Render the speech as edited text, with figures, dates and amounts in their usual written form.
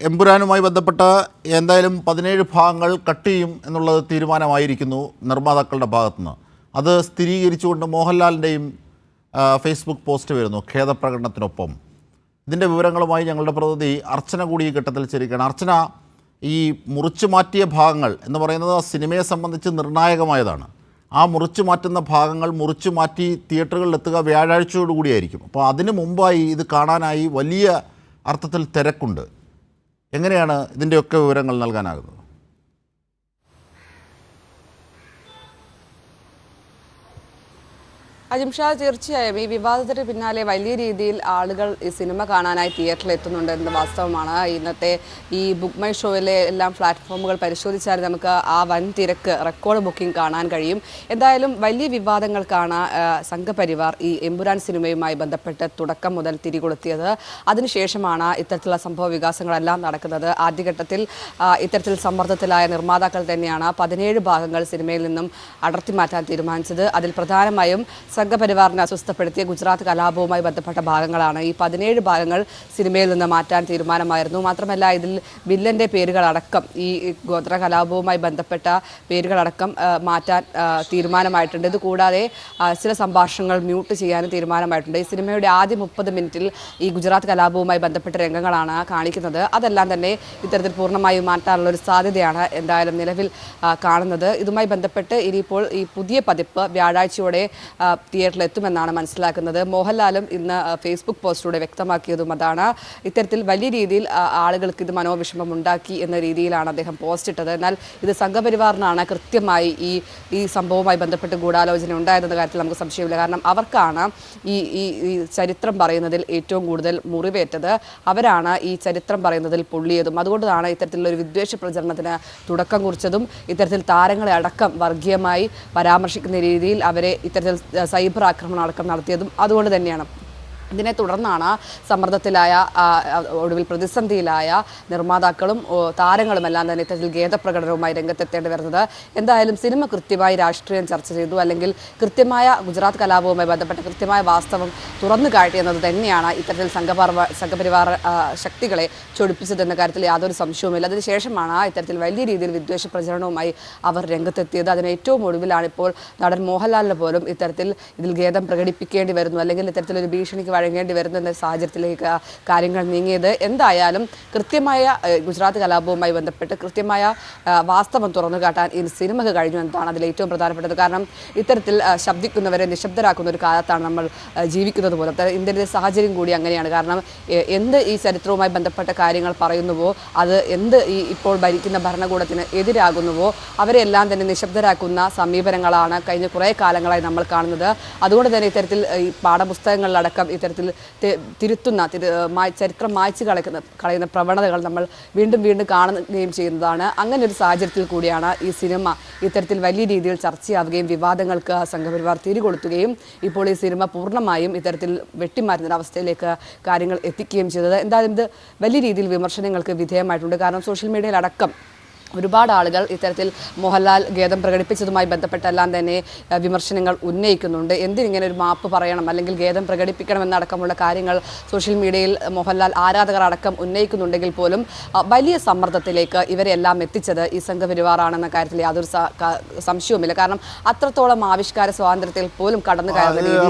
എമ്പുരാനുമായി ബന്ധപ്പെട്ട് എന്തായാലും 17 ഭാഗങ്ങൾ കട്ട് ചെയ്യും എന്നുള്ളത് തീരുമാനമായിരിക്കുന്നു നിർമ്മാതാക്കളുടെ ഭാഗത്തുനിന്ന്. അത് സ്ഥിരീകരിച്ചുകൊണ്ട് മോഹൻലാലിൻ്റെയും ഫേസ്ബുക്ക് പോസ്റ്റ് വരുന്നു ഖേദപ്രകടനത്തിനൊപ്പം. ഇതിൻ്റെ വിവരങ്ങളുമായി ഞങ്ങളുടെ പ്രതിനിധി അർച്ചന കൂടി ഈ ഘട്ടത്തിൽ ചേരുകയാണ്. അർച്ചന, ഈ മുറിച്ചു മാറ്റിയ ഭാഗങ്ങൾ എന്ന് പറയുന്നത് സിനിമയെ സംബന്ധിച്ച് നിർണായകമായതാണ്. ആ മുറിച്ചു മാറ്റുന്ന ഭാഗങ്ങൾ മുറിച്ചു മാറ്റി തിയേറ്ററുകളിലെത്തുക വ്യാഴാഴ്ചയോടുകൂടിയായിരിക്കും. അപ്പോൾ അതിനു മുമ്പായി ഇത് കാണാനായി വലിയ അർത്ഥത്തിൽ തിരക്കുണ്ട്. എങ്ങനെയാണ് ഇതിൻ്റെയൊക്കെ വിവരങ്ങൾ നൽകാനാകുന്നത്? അജിംഷാ, തീർച്ചയായും ഈ വിവാദത്തിന് പിന്നാലെ വലിയ രീതിയിൽ ആളുകൾ ഈ സിനിമ കാണാനായി തിയേറ്ററിൽ എത്തുന്നുണ്ട് എന്ന വാസ്തവമാണ്. ഇന്നത്തെ ഈ ബുക്ക് മൈ ഷോയിലെ എല്ലാം പ്ലാറ്റ്ഫോമുകൾ പരിശോധിച്ചാൽ നമുക്ക് ആ വൻ തിരക്ക് റെക്കോർഡ് ബുക്കിംഗ് കാണാൻ കഴിയും. എന്തായാലും വലിയ വിവാദങ്ങൾക്കാണ് സംഘപരിവാർ ഈ എമ്പുരാൻ സിനിമയുമായി ബന്ധപ്പെട്ട് തുടക്കം മുതൽ തിരികൊളുത്തിയത്. അതിനുശേഷമാണ് ഇത്തരത്തിലുള്ള സംഭവ വികാസങ്ങളെല്ലാം നടക്കുന്നത്. ആദ്യഘട്ടത്തിൽ ഇത്തരത്തിൽ സമ്മർദ്ദത്തിലായ നിർമ്മാതാക്കൾ തന്നെയാണ് 17 ഭാഗങ്ങൾ സിനിമയിൽ നിന്നും അടർത്തി മാറ്റാൻ തീരുമാനിച്ചത്. അതിൽ പ്രധാനമായും സംഘപരിവാറിനെ അസ്വസ്ഥപ്പെടുത്തിയ ഗുജറാത്ത് കലാപവുമായി ബന്ധപ്പെട്ട ഭാഗങ്ങളാണ്. ഈ 17 ഭാഗങ്ങൾ സിനിമയിൽ നിന്ന് മാറ്റാൻ തീരുമാനമായിരുന്നു. മാത്രമല്ല, ഇതിൽ വില്ലൻ്റെ പേരുകളടക്കം ഈ ഗോത്ര കലാപവുമായി ബന്ധപ്പെട്ട പേരുകളടക്കം മാറ്റാൻ തീരുമാനമായിട്ടുണ്ട്. ഇത് കൂടാതെ ചില സംഭാഷണങ്ങൾ മ്യൂട്ട് ചെയ്യാനും തീരുമാനമായിട്ടുണ്ട്. ഈ സിനിമയുടെ ആദ്യ 30 മിനിറ്റിൽ ഈ ഗുജറാത്ത് കലാപവുമായി ബന്ധപ്പെട്ട രംഗങ്ങളാണ് കാണിക്കുന്നത്. അതെല്ലാം തന്നെ ഇത്തരത്തിൽ പൂർണ്ണമായും മാറ്റാനുള്ള ഒരു സാധ്യതയാണ് എന്തായാലും നിലവിൽ കാണുന്നത്. ഇതുമായി ബന്ധപ്പെട്ട് ഇനിയിപ്പോൾ ഈ പുതിയ പതിപ്പ് വ്യാഴാഴ്ചയോടെ തിയേറ്ററിൽ എത്തുമെന്നാണ് മനസ്സിലാക്കുന്നത്. മോഹൻലാലും ഇന്ന് ഫേസ്ബുക്ക് പോസ്റ്റിലൂടെ വ്യക്തമാക്കിയതും അതാണ്. ഇത്തരത്തിൽ വലിയ രീതിയിൽ ആളുകൾക്ക് ഇത് മനോവിഷമം ഉണ്ടാക്കി എന്ന രീതിയിലാണ് അദ്ദേഹം പോസ്റ്റ് ഇട്ടത്. എന്നാൽ ഇത് സംഘപരിവാറിനാണ് കൃത്യമായി ഈ സംഭവവുമായി ബന്ധപ്പെട്ട് ഗൂഢാലോചന ഉണ്ടായതെന്ന കാര്യത്തിൽ നമുക്ക് സംശയമില്ല. കാരണം അവർക്കാണ് ഈ ചരിത്രം പറയുന്നതിൽ ഏറ്റവും കൂടുതൽ മുറിവേറ്റത്. അവരാണ് ഈ ചരിത്രം പറയുന്നതിൽ പൊള്ളിയതും. അതുകൊണ്ടാണ് ഇത്തരത്തിലുള്ള ഒരു വിദ്വേഷ പ്രചരണത്തിന് തുടക്കം കുറിച്ചതും. ഇത്തരത്തിൽ താരങ്ങളെ അടക്കം വർഗീയമായി പരാമർശിക്കുന്ന രീതിയിൽ അവരെ ഇത്തരത്തിൽ സൈബർ ആക്രമണം അടക്കം നടത്തിയതും അതുകൊണ്ട് തന്നെയാണ്. ഇതിനെ തുടർന്നാണ് സമ്മർദ്ദത്തിലായ, ഒടുവിൽ പ്രതിസന്ധിയിലായ നിർമ്മാതാക്കളും താരങ്ങളുമെല്ലാം തന്നെ ഇത്തരത്തിൽ ഖേദപ്രകടനവുമായി രംഗത്തെത്തേണ്ടി വരുന്നത്. എന്തായാലും സിനിമ കൃത്യമായി രാഷ്ട്രീയം ചർച്ച ചെയ്തു, അല്ലെങ്കിൽ കൃത്യമായ ഗുജറാത്ത് കലാപവുമായി ബന്ധപ്പെട്ട കൃത്യമായ വാസ്തവം തുറന്നു കാട്ടിയെന്നത് തന്നെയാണ് ഇത്തരത്തിൽ സംഘപരിവാർ ശക്തികളെ ചൊടിപ്പിച്ചതെന്ന കാര്യത്തിൽ യാതൊരു സംശയവുമില്ല. അതിനുശേഷമാണ് ഇത്തരത്തിൽ വലിയ രീതിയിൽ വിദ്വേഷ പ്രചരണവുമായി അവർ രംഗത്തെത്തിയത്. അതിന് ഏറ്റവും ഒടുവിലാണ് ഇപ്പോൾ നടൻ മോഹൻലാലിന് പോലും ഇത്തരത്തിൽ ഇതിൽ ഖേദം പ്രകടിപ്പിക്കേണ്ടി വരുന്നു, അല്ലെങ്കിൽ ഇത്തരത്തിലൊരു ഭീഷണിക്ക് വഴങ്ങേണ്ടി വരുന്ന സാഹചര്യത്തിലേക്ക് കാര്യങ്ങൾ നീങ്ങിയത്. എന്തായാലും കൃത്യമായ ഗുജറാത്ത് കലാപവുമായി ബന്ധപ്പെട്ട് കൃത്യമായ വാസ്തവം തുറന്നു കാട്ടാൻ ഈ സിനിമക്ക് കഴിഞ്ഞു എന്നതാണ് അതിൽ ഏറ്റവും പ്രധാനപ്പെട്ടത്. കാരണം ഇത്തരത്തിൽ ശബ്ദിക്കുന്നവരെ നിശബ്ദരാക്കുന്ന ഒരു കാലത്താണ് നമ്മൾ ജീവിക്കുന്നത് പോലും. ഇന്ത്യയിലെ സാഹചര്യം കൂടി അങ്ങനെയാണ്. കാരണം എന്ത് ഈ ചരിത്രവുമായി ബന്ധപ്പെട്ട കാര്യങ്ങൾ പറയുന്നുവോ, അത് എന്ത് ഈ ഇപ്പോൾ ഭരിക്കുന്ന ഭരണകൂടത്തിന് എതിരാകുന്നുവോ, അവരെല്ലാം തന്നെ നിശബ്ദരാക്കുന്ന സമീപനങ്ങളാണ് കഴിഞ്ഞ കുറേ കാലങ്ങളായി നമ്മൾ കാണുന്നത്. അതുകൊണ്ട് തന്നെ ഇത്തരത്തിൽ ഈ പാഠപുസ്തകങ്ങളിലടക്കം ഇത്തരത്തിൽ തിരുത്തുന്ന ചരിത്രം മായ്ച്ചു കളയുന്ന പ്രവണതകൾ നമ്മൾ വീണ്ടും വീണ്ടും കാണുകയും ചെയ്യുന്നതാണ്. അങ്ങനെ ഒരു സാഹചര്യത്തിൽ കൂടിയാണ് ഈ സിനിമ ഇത്തരത്തിൽ വലിയ രീതിയിൽ ചർച്ചയാവുകയും വിവാദങ്ങൾക്ക് സംഘപരിവാർ തിരികൊളുത്തുകയും ഇപ്പോൾ ഈ സിനിമ പൂർണ്ണമായും ഇത്തരത്തിൽ വെട്ടിമാറ്റുന്ന അവസ്ഥയിലേക്ക് കാര്യങ്ങൾ എത്തിക്കുകയും ചെയ്തത്. എന്തായാലും ഇത് വലിയ രീതിയിൽ വിമർശനങ്ങൾക്ക് വിധേയമായിട്ടുണ്ട്. കാരണം സോഷ്യൽ മീഡിയയിൽ അടക്കം ഒരുപാട് ആളുകൾ ഇത്തരത്തിൽ മോഹൻലാൽ ഖേദം പ്രകടിപ്പിച്ചതുമായി ബന്ധപ്പെട്ടെല്ലാം തന്നെ വിമർശനങ്ങൾ ഉന്നയിക്കുന്നുണ്ട്. എന്തിനിങ്ങനെ ഒരു മാപ്പ് പറയണം, അല്ലെങ്കിൽ ഖേദം പ്രകടിപ്പിക്കണമെന്നടക്കമുള്ള കാര്യങ്ങൾ സോഷ്യൽ മീഡിയയിൽ മോഹൻലാൽ ആരാധകർ അടക്കം ഉന്നയിക്കുന്നുണ്ടെങ്കിൽ പോലും വലിയ സമ്മർദ്ദത്തിലേക്ക് ഇവരെല്ലാം എത്തിച്ചത് ഈ സംഘപരിവാറാണെന്ന കാര്യത്തിൽ യാതൊരു സംശയവുമില്ല. കാരണം അത്രത്തോളം ആവിഷ്കാര സ്വാതന്ത്ര്യത്തിൽ പോലും കടന്നു കയറുന്ന രീതി